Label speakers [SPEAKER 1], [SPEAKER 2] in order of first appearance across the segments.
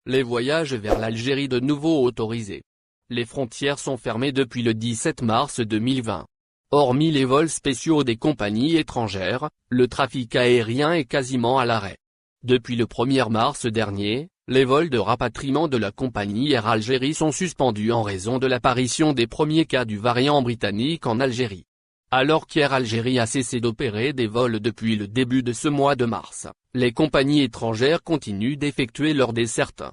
[SPEAKER 1] Les voyages vers l'Algérie de nouveau autorisés. Les frontières sont fermées depuis le 17 mars 2020. Hormis les vols spéciaux des compagnies étrangères, le trafic aérien est quasiment à l'arrêt. Depuis le 1er mars dernier, les vols de rapatriement de la compagnie Air Algérie sont suspendus en raison de l'apparition des premiers cas du variant britannique en Algérie. Alors qu'Air Algérie a cessé d'opérer des vols depuis le début de ce mois de mars, les compagnies étrangères continuent d'effectuer leurs dessertes.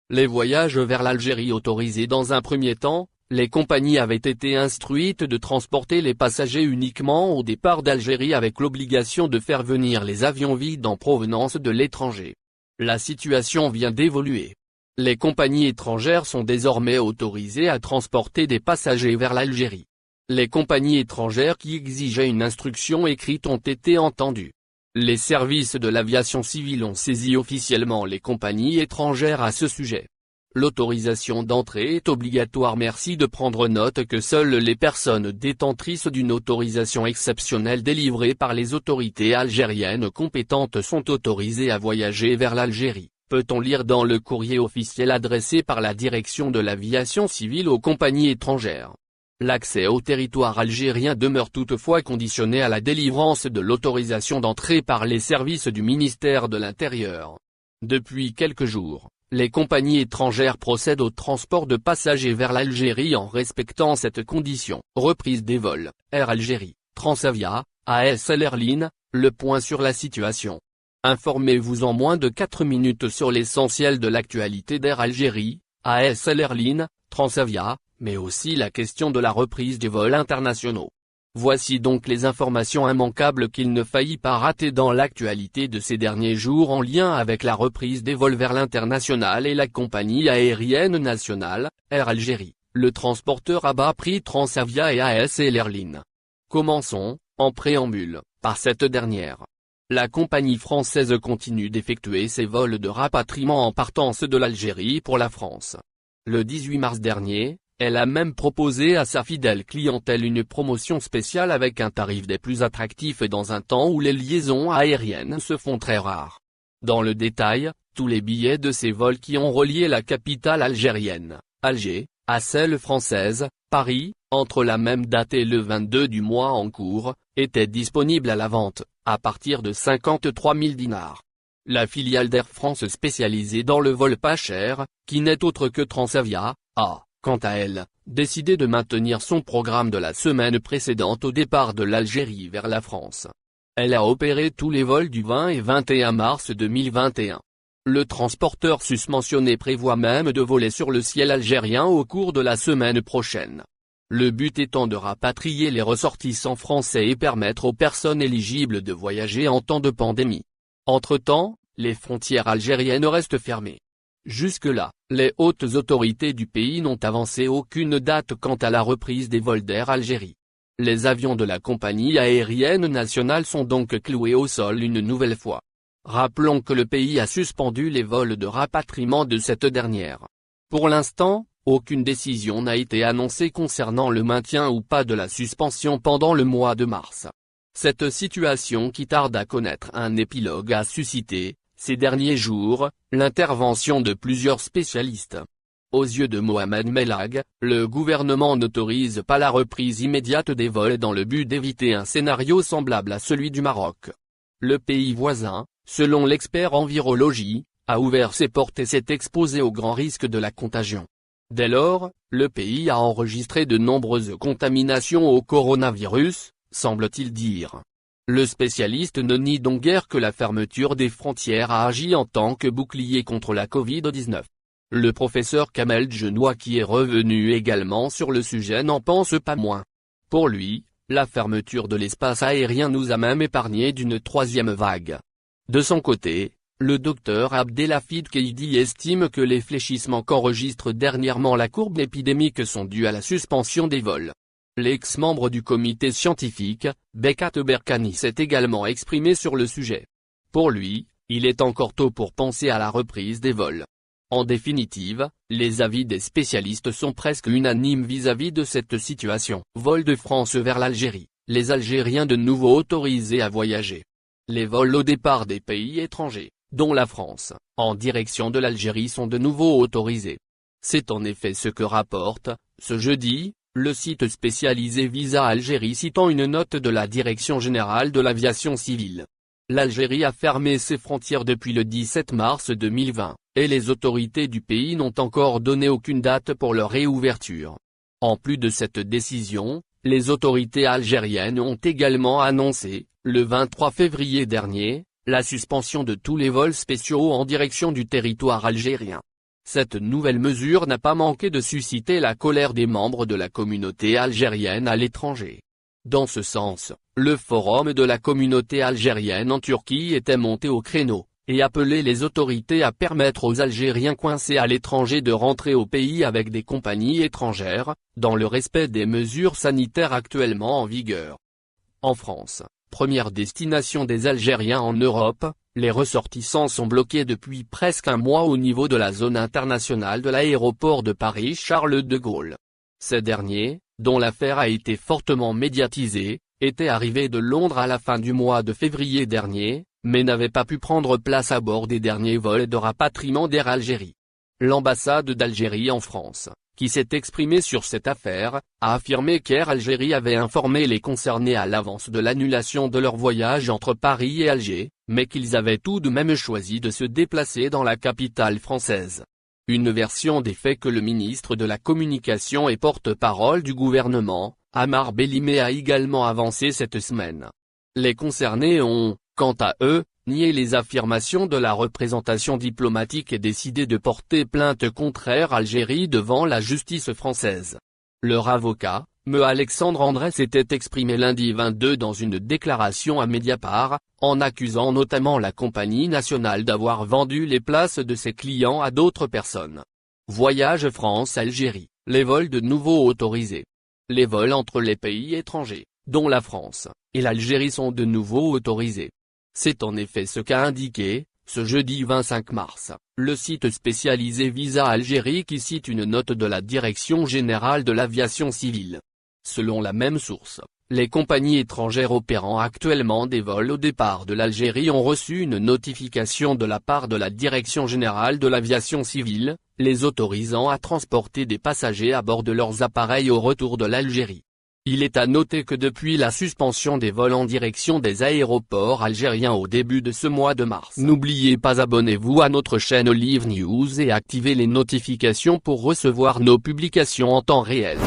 [SPEAKER 1] Les voyages vers l'Algérie autorisés dans un premier temps, les compagnies avaient été instruites de transporter les passagers uniquement au départ d'Algérie avec l'obligation de faire venir les avions vides en provenance de l'étranger. La situation vient d'évoluer. Les compagnies étrangères sont désormais autorisées à transporter des passagers vers l'Algérie. Les compagnies étrangères qui exigeaient une instruction écrite ont été entendues. Les services de l'aviation civile ont saisi officiellement les compagnies étrangères à ce sujet. L'autorisation d'entrée est obligatoire. Merci de prendre note que seules les personnes détentrices d'une autorisation exceptionnelle délivrée par les autorités algériennes compétentes sont autorisées à voyager vers l'Algérie, peut-on lire dans le courrier officiel adressé par la direction de l'aviation civile aux compagnies étrangères. L'accès au territoire algérien demeure toutefois conditionné à la délivrance de l'autorisation d'entrée par les services du ministère de l'Intérieur. Depuis quelques jours, les compagnies étrangères procèdent au transport de passagers vers l'Algérie en respectant cette condition. Reprise des vols, Air Algérie, Transavia, ASL Airlines, le point sur la situation. Informez-vous en moins de 4 minutes sur l'essentiel de l'actualité d'Air Algérie, ASL Airlines, Transavia, mais aussi la question de la reprise des vols internationaux. Voici donc les informations immanquables qu'il ne faillit pas rater dans l'actualité de ces derniers jours en lien avec la reprise des vols vers l'international et la compagnie aérienne nationale, Air Algérie, le transporteur à bas prix Transavia et ASL Airlines. Commençons, en préambule, par cette dernière. La compagnie française continue d'effectuer ses vols de rapatriement en partance de l'Algérie pour la France. Le 18 mars dernier, elle a même proposé à sa fidèle clientèle une promotion spéciale avec un tarif des plus attractifs dans un temps où les liaisons aériennes se font très rares. Dans le détail, tous les billets de ces vols qui ont relié la capitale algérienne, Alger, à celle française, Paris, entre la même date et le 22 du mois en cours, étaient disponibles à la vente, à partir de 53 000 dinars. La filiale d'Air France spécialisée dans le vol pas cher, qui n'est autre que Transavia, a, quant à elle, décidé de maintenir son programme de la semaine précédente au départ de l'Algérie vers la France. Elle a opéré tous les vols du 20 et 21 mars 2021. Le transporteur susmentionné prévoit même de voler sur le ciel algérien au cours de la semaine prochaine. Le but étant de rapatrier les ressortissants français et permettre aux personnes éligibles de voyager en temps de pandémie. Entre-temps, les frontières algériennes restent fermées. Jusque-là, les hautes autorités du pays n'ont avancé aucune date quant à la reprise des vols d'Air Algérie. Les avions de la compagnie aérienne nationale sont donc cloués au sol une nouvelle fois. Rappelons que le pays a suspendu les vols de rapatriement de cette dernière. Pour l'instant, aucune décision n'a été annoncée concernant le maintien ou pas de la suspension pendant le mois de mars. Cette situation qui tarde à connaître un épilogue a suscité, ces derniers jours, l'intervention de plusieurs spécialistes. Aux yeux de Mohamed Melag, le gouvernement n'autorise pas la reprise immédiate des vols dans le but d'éviter un scénario semblable à celui du Maroc. Le pays voisin, selon l'expert en virologie, a ouvert ses portes et s'est exposé au grand risque de la contagion. Dès lors, le pays a enregistré de nombreuses contaminations au coronavirus, semble-t-il dire. Le spécialiste ne nie donc guère que la fermeture des frontières a agi en tant que bouclier contre la Covid-19. Le professeur Kamel Genoua qui est revenu également sur le sujet n'en pense pas moins. Pour lui, la fermeture de l'espace aérien nous a même épargné d'une troisième vague. De son côté, le docteur Abdelhafid Keidi estime que les fléchissements qu'enregistre dernièrement la courbe épidémique sont dus à la suspension des vols. L'ex-membre du comité scientifique, Bekat Berkani s'est également exprimé sur le sujet. Pour lui, il est encore tôt pour penser à la reprise des vols. En définitive, les avis des spécialistes sont presque unanimes vis-à-vis de cette situation. Vol de France vers l'Algérie, les Algériens de nouveau autorisés à voyager. Les vols au départ des pays étrangers, dont la France, en direction de l'Algérie sont de nouveau autorisés. C'est en effet ce que rapporte, ce jeudi, le site spécialisé Visa Algérie citant une note de la Direction générale de l'aviation civile. L'Algérie a fermé ses frontières depuis le 17 mars 2020, et les autorités du pays n'ont encore donné aucune date pour leur réouverture. En plus de cette décision, les autorités algériennes ont également annoncé, le 23 février dernier, la suspension de tous les vols spéciaux en direction du territoire algérien. Cette nouvelle mesure n'a pas manqué de susciter la colère des membres de la communauté algérienne à l'étranger. Dans ce sens, le forum de la communauté algérienne en Turquie était monté au créneau, et appelait les autorités à permettre aux Algériens coincés à l'étranger de rentrer au pays avec des compagnies étrangères, dans le respect des mesures sanitaires actuellement en vigueur. En France, première destination des Algériens en Europe, les ressortissants sont bloqués depuis presque un mois au niveau de la zone internationale de l'aéroport de Paris-Charles de Gaulle. Ces derniers, dont l'affaire a été fortement médiatisée, étaient arrivés de Londres à la fin du mois de février dernier, mais n'avaient pas pu prendre place à bord des derniers vols de rapatriement d'Air Algérie. L'ambassade d'Algérie en France, qui s'est exprimée sur cette affaire, a affirmé qu'Air Algérie avait informé les concernés à l'avance de l'annulation de leur voyage entre Paris et Alger, mais qu'ils avaient tout de même choisi de se déplacer dans la capitale française. Une version des faits que le ministre de la Communication et porte-parole du gouvernement, Amar Bellimé, a également avancé cette semaine. Les concernés ont, quant à eux, nié les affirmations de la représentation diplomatique et décidé de porter plainte contre Air Algérie devant la justice française. Leur avocat, Me Alexandre André, s'était exprimé lundi 22 dans une déclaration à Mediapart, en accusant notamment la compagnie nationale d'avoir vendu les places de ses clients à d'autres personnes. Voyage France-Algérie, les vols de nouveau autorisés. Les vols entre les pays étrangers, dont la France et l'Algérie, sont de nouveau autorisés. C'est en effet ce qu'a indiqué, ce jeudi 25 mars, le site spécialisé Visa Algérie, qui cite une note de la Direction générale de l'aviation civile. Selon la même source, les compagnies étrangères opérant actuellement des vols au départ de l'Algérie ont reçu une notification de la part de la Direction générale de l'aviation civile, les autorisant à transporter des passagers à bord de leurs appareils au retour de l'Algérie. Il est à noter que depuis la suspension des vols en direction des aéroports algériens au début de ce mois de mars, n'oubliez pas, abonnez-vous à notre chaîne Olive News et activez les notifications pour recevoir nos publications en temps réel.